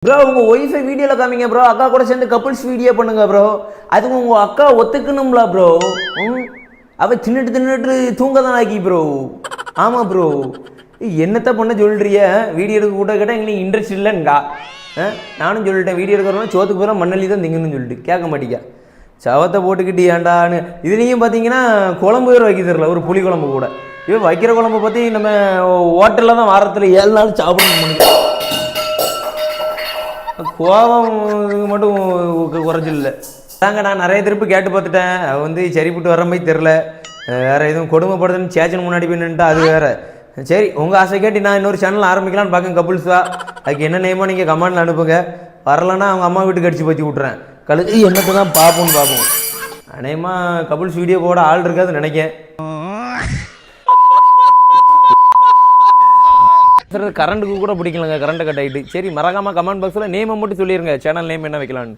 Bro உங்கள் wifi வீடியோவில் காமிங்க ப்ரோ. அக்கா கூட சேர்ந்து கப்புள்ஸ் வீடியோ பண்ணுங்க ப்ரோ. அதுக்கு உங்கள் அக்கா ஒத்துக்கணும்ல ப்ரோ. அவள் தின்னுட்டு தூங்க தான் ஆக்கி ப்ரோ. ஆமாம் ப்ரோ. என்னத்தை பண்ண சொல்கிறிய? வீடியோ எடுக்க கூட கேட்டால் எங்களுக்கு இன்ட்ரெஸ்ட் இல்லைங்கா. நானும் சொல்லிட்டேன் வீடியோ எடுக்கிறோன்னா சோத்துக்கு போகிற மண்ணள்ளி தான் திங்கணும்னு சொல்லிட்டு கேட்க மாட்டிக்கா. சவத்தை போட்டுக்கிட்டு ஏண்டான்னு. இதுலேயும் பார்த்தீங்கன்னா குழம்பு வேறு வைக்க தெரியல, ஒரு புளி குழம்பு கூட. இவன் வைக்கிற குழம்பு பற்றி நம்ம ஹோட்டலில் தான் வாரத்தில் 7 நாள் சாப்பிடணும். கோபம் மட்டும் குறைஞ்சில்ல தாங்க. நான் நிறைய திருப்பி கேட்டு பார்த்துட்டேன். வந்து சரிப்பட்டு வர மாதிரி தெரில. வேறு எதுவும் கொடுமைப்படுதுன்னு சேச்சன் முன்னாடி போய் நின்றுட்டா அது வேறு. சரி உங்கள் ஆசை கேட்டு நான் இன்னொரு சேனல் ஆரம்பிக்கலான்னு பார்க்க கப்புள்ஸா. அதுக்கு என்ன நேமோ நீங்கள் கமெண்டில் அனுப்புங்க. வரலன்னா அவங்க அம்மா வீட்டுக்கு அடித்து பற்றி விட்றேன். கழுது என்னத்தை தான் பார்ப்போம். அநேகமாக கப்புள்ஸ் வீடியோ போட ஆள் இருக்காதுன்னு நினைக்கேன். கரண்ட்டுக்கு கூட பிடிக்கலங்க. கரண்ட் கட் ஆகிட்டு. சரி மறக்காமல் கமெண்ட் பாக்ஸில் நேமை மட்டும் சொல்லிடுங்க, சேனல் நேம் என்ன வைக்கலான்னு.